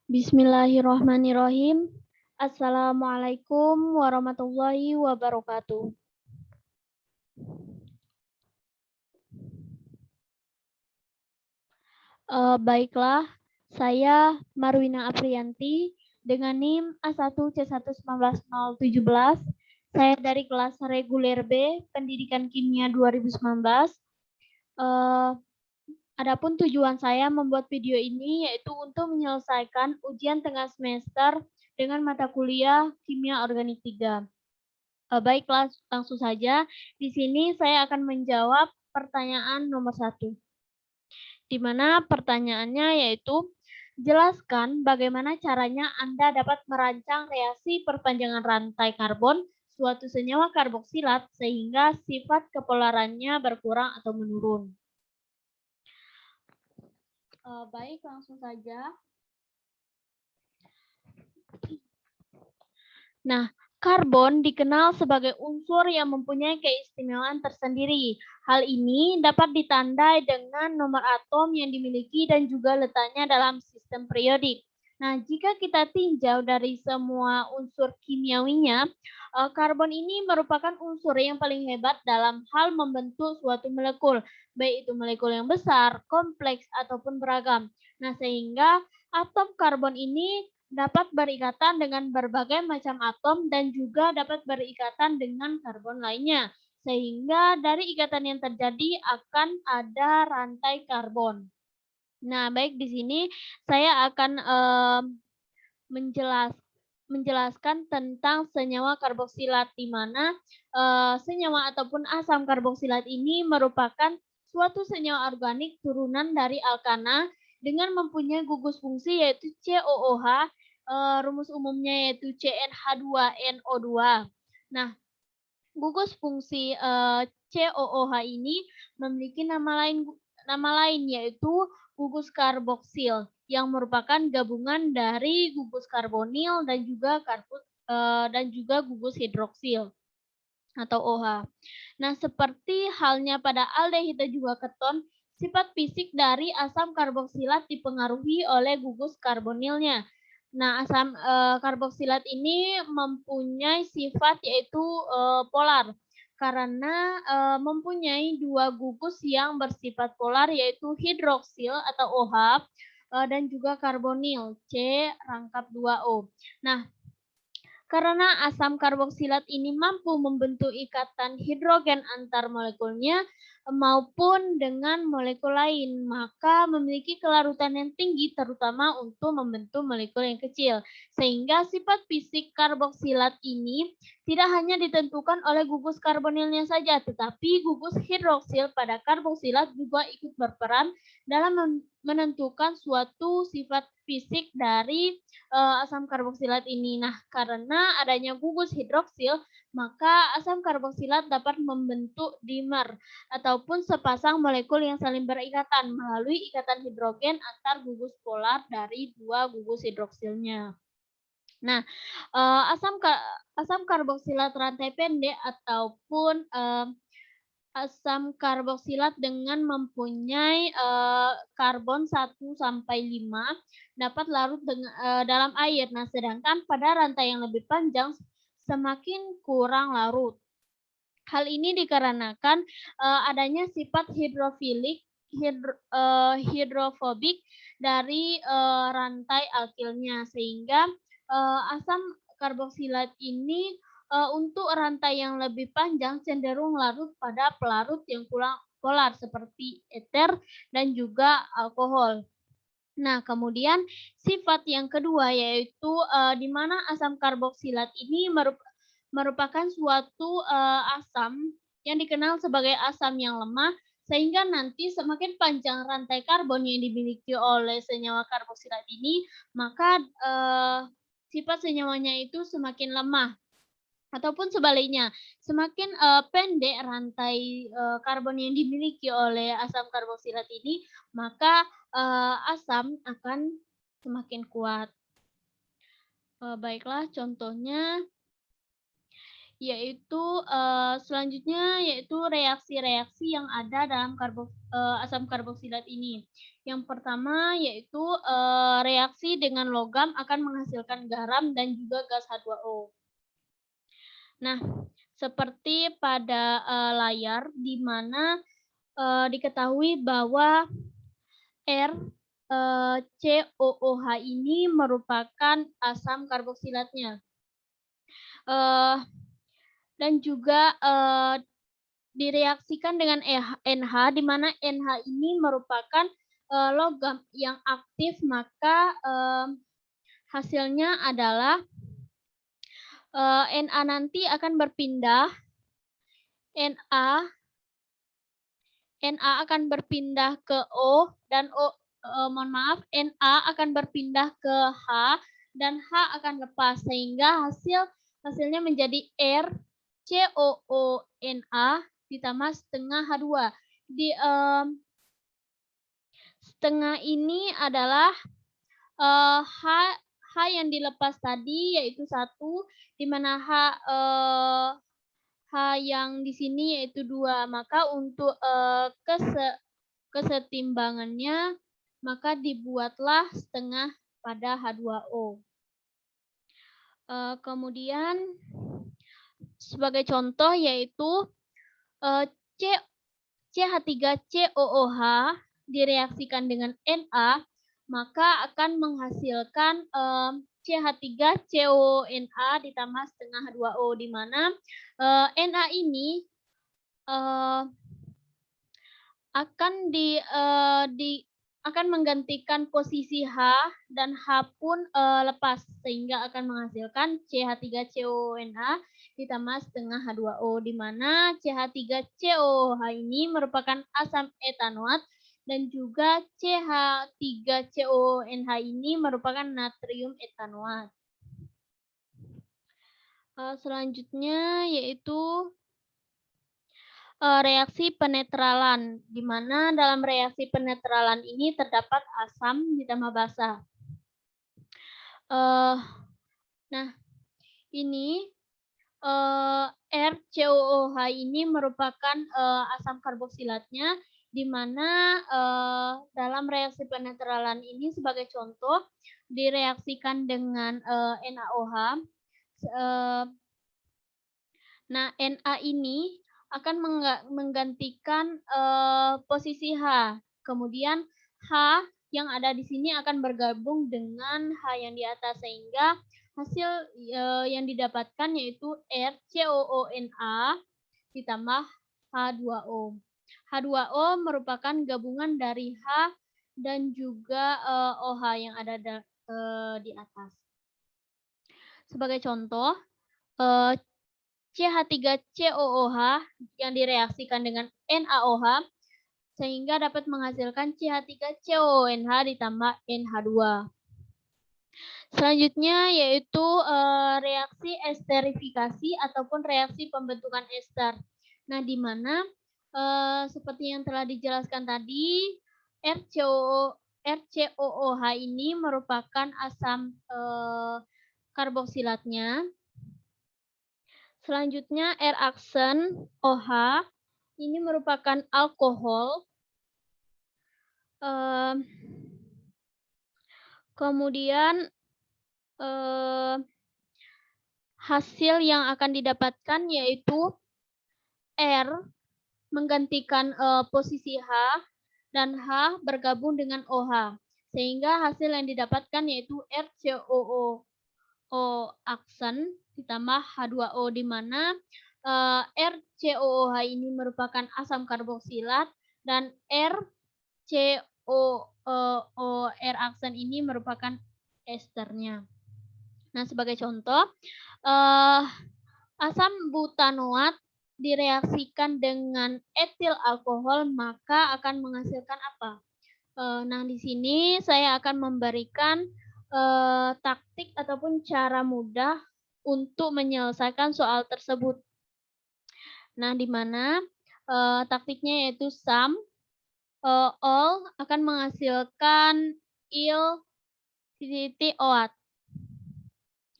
Bismillahirrahmanirrahim. Assalamualaikum warahmatullahi wabarakatuh. Baiklah, saya Marwina Aprianti dengan NIM A1C11917. Saya dari kelas reguler B, Pendidikan Kimia 2019. Adapun tujuan saya membuat video ini yaitu untuk menyelesaikan ujian tengah semester dengan mata kuliah Kimia Organik 3. Baiklah, langsung saja. Di sini saya akan menjawab pertanyaan nomor 1. Di mana pertanyaannya yaitu, jelaskan bagaimana caranya Anda dapat merancang reaksi perpanjangan rantai karbon suatu senyawa karboksilat sehingga sifat kepolarannya berkurang atau menurun. Baik, langsung saja. Nah, karbon dikenal sebagai unsur yang mempunyai keistimewaan tersendiri. Hal ini dapat ditandai dengan nomor atom yang dimiliki dan juga letaknya dalam sistem periodik. Nah, jika kita tinjau dari semua unsur kimiawinya, karbon ini merupakan unsur yang paling hebat dalam hal membentuk suatu molekul, baik itu molekul yang besar, kompleks, ataupun beragam. Nah, sehingga atom karbon ini dapat berikatan dengan berbagai macam atom dan juga dapat berikatan dengan karbon lainnya. Sehingga dari ikatan yang terjadi akan ada rantai karbon. Nah, baik di sini saya akan menjelaskan tentang senyawa karboksilat, di mana senyawa ataupun asam karboksilat ini merupakan suatu senyawa organik turunan dari alkana dengan mempunyai gugus fungsi yaitu COOH, rumus umumnya yaitu CnH2NO2. Nah, gugus fungsi COOH ini memiliki nama lain yaitu gugus karboksil yang merupakan gabungan dari gugus karbonil dan juga gugus hidroksil atau OH. Nah, seperti halnya pada aldehid dan juga keton, sifat fisik dari asam karboksilat dipengaruhi oleh gugus karbonilnya. Nah, asam karboksilat ini mempunyai sifat yaitu polar karena mempunyai dua gugus yang bersifat polar yaitu hidroksil atau OH dan juga karbonil C♯2O. Nah, karena asam karboksilat ini mampu membentuk ikatan hidrogen antar molekulnya maupun dengan molekul lain, maka memiliki kelarutan yang tinggi terutama untuk membentuk molekul yang kecil. Sehingga sifat fisik karboksilat ini tidak hanya ditentukan oleh gugus karbonilnya saja, tetapi gugus hidroksil pada karboksilat juga ikut berperan dalam menentukan suatu sifat fisik dari asam karboksilat ini. Nah, karena adanya gugus hidroksil, maka asam karboksilat dapat membentuk dimer ataupun sepasang molekul yang saling berikatan melalui ikatan hidrogen antar gugus polar dari dua gugus hidroksilnya. Nah, asam karboksilat rantai pendek ataupun asam karboksilat dengan mempunyai karbon 1-5 dapat larut dalam air. Nah, sedangkan pada rantai yang lebih panjang semakin kurang larut. Hal ini dikarenakan adanya sifat hidrofobik dari rantai alkilnya, sehingga asam karboksilat ini untuk rantai yang lebih panjang cenderung larut pada pelarut yang polar seperti eter dan juga alkohol. Nah, kemudian sifat yang kedua yaitu di mana asam karboksilat ini merupakan suatu asam yang dikenal sebagai asam yang lemah, sehingga nanti semakin panjang rantai karbon yang dimiliki oleh senyawa karboksilat ini, maka sifat senyawanya itu semakin lemah. Ataupun sebaliknya, semakin pendek rantai karbon yang dimiliki oleh asam karboksilat ini, maka asam akan semakin kuat. Baiklah, contohnya yaitu selanjutnya yaitu reaksi-reaksi yang ada dalam asam karboksilat ini. Yang pertama yaitu reaksi dengan logam akan menghasilkan garam dan juga gas H2O. Nah, seperti pada layar di mana diketahui bahwa RCOOH ini merupakan asam karboksilatnya. Dan juga direaksikan dengan NH, di mana NH ini merupakan logam yang aktif, maka hasilnya adalah Na nanti akan berpindah, Na akan berpindah ke O, dan Na akan berpindah ke H, dan H akan lepas, sehingga hasilnya menjadi RCOONA ditambah setengah H2. Setengah ini adalah H yang dilepas tadi, yaitu 1, di mana H yang di sini yaitu 2. Maka untuk kesetimbangannya, maka dibuatlah setengah pada H2O. Kemudian sebagai contoh yaitu CH3COOH direaksikan dengan Na, maka akan menghasilkan CH3CONA ditambah setengah H2O, di mana Na ini akan menggantikan posisi H, dan H pun lepas, sehingga akan menghasilkan CH3CONA ditambah setengah H2O, di mana CH3COOH ini merupakan asam etanoat, dan juga CH3CONH ini merupakan natrium etanoat. Selanjutnya yaitu reaksi penetralan, di mana dalam reaksi penetralan ini terdapat asam ditambah basa. Nah, ini RCOOH ini merupakan asam karboksilatnya, di mana dalam reaksi penetralan ini sebagai contoh direaksikan dengan NaOH. Nah, Na ini akan menggantikan posisi H. Kemudian H yang ada di sini akan bergabung dengan H yang di atas, sehingga hasil yang didapatkan yaitu RCOONA ditambah H2O. H2O merupakan gabungan dari H dan juga OH yang ada di atas. Sebagai contoh, CH3COOH yang direaksikan dengan NaOH, sehingga dapat menghasilkan CH3COONH ditambah NH2. Selanjutnya yaitu reaksi esterifikasi ataupun reaksi pembentukan ester. Nah, di mana seperti yang telah dijelaskan tadi, RCOOH ini merupakan asam karboksilatnya. Selanjutnya R-aksen OH ini merupakan alkohol. Kemudian hasil yang akan didapatkan yaitu R menggantikan posisi H, dan H bergabung dengan OH, sehingga hasil yang didapatkan yaitu RCOO aksen ditambah H2O, di mana RCOOH ini merupakan asam karboksilat, dan RCOOR aksen ini merupakan esternya. Nah, sebagai contoh, asam butanoat direaksikan dengan etil alkohol, maka akan menghasilkan apa? Nah, di sini saya akan memberikan taktik ataupun cara mudah untuk menyelesaikan soal tersebut. Nah, di mana taktiknya yaitu sum all akan menghasilkan il titik oat.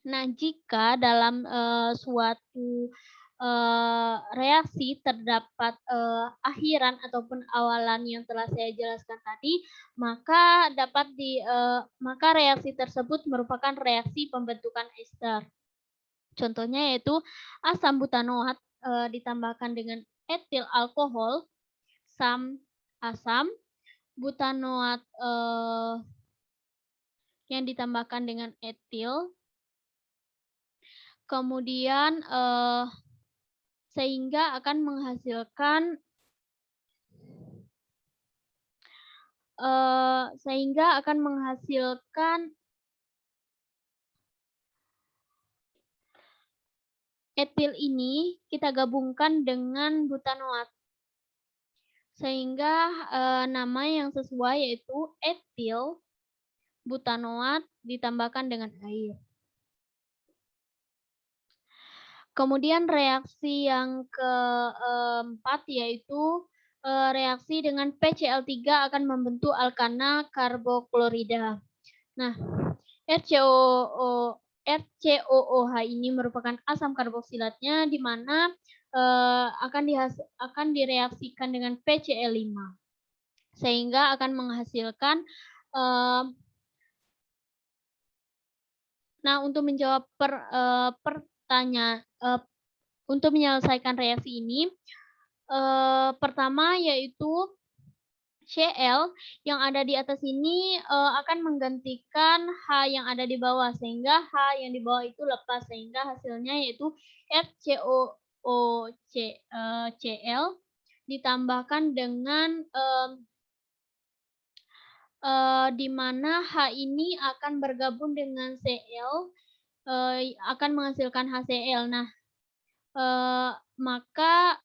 Nah, jika dalam suatu reaksi terdapat akhiran ataupun awalan yang telah saya jelaskan tadi, maka maka reaksi tersebut merupakan reaksi pembentukan ester. Contohnya yaitu asam butanoat ditambahkan dengan etil alkohol, asam, butanoat yang ditambahkan dengan etil, kemudian sehingga akan menghasilkan etil ini kita gabungkan dengan butanoat. Sehingga nama yang sesuai yaitu etil butanoat ditambahkan dengan air. Kemudian reaksi yang keempat yaitu reaksi dengan PCl3 akan membentuk alkana karboklorida. Nah, RCOOH ini merupakan asam karboksilatnya di mana akan direaksikan dengan PCl5 sehingga akan menghasilkan nah, untuk menjawab pertanyaan untuk menyelesaikan reaksi ini pertama yaitu Cl yang ada di atas ini akan menggantikan H yang ada di bawah sehingga H yang di bawah itu lepas sehingga hasilnya yaitu FCOOCl ditambahkan dengan di mana H ini akan bergabung dengan Cl akan menghasilkan HCl. Nah, maka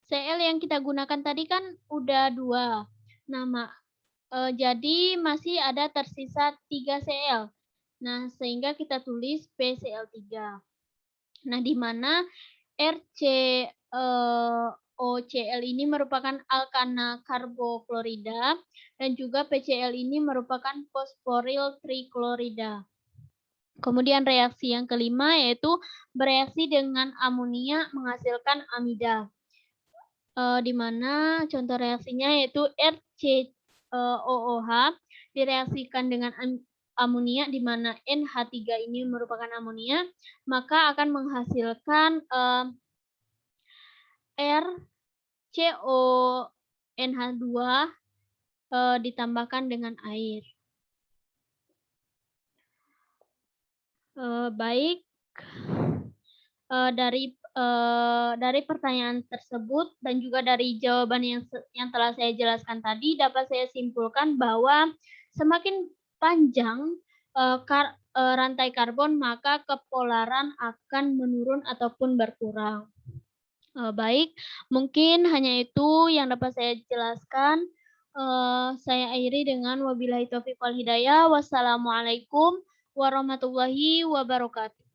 Cl yang kita gunakan tadi kan udah 2. Nah, jadi masih ada tersisa 3 Cl. Nah, sehingga kita tulis PCl3. Nah, di mana RCOCl ini merupakan alkana karboklorida dan juga PCl ini merupakan fosforil triklorida. Kemudian reaksi yang kelima yaitu bereaksi dengan amonia menghasilkan amida. Di mana contoh reaksinya yaitu RCOOH direaksikan dengan amonia di mana NH3 ini merupakan amonia, maka akan menghasilkan RCONH2 ditambahkan dengan air. Baik, dari pertanyaan tersebut dan juga dari jawaban yang telah saya jelaskan tadi dapat saya simpulkan bahwa semakin panjang rantai karbon maka kepolaran akan menurun ataupun berkurang. Baik, mungkin hanya itu yang dapat saya jelaskan. Saya akhiri dengan wabillahi taufiq wal hidayah. Wassalamualaikum warahmatullahi wabarakatuh.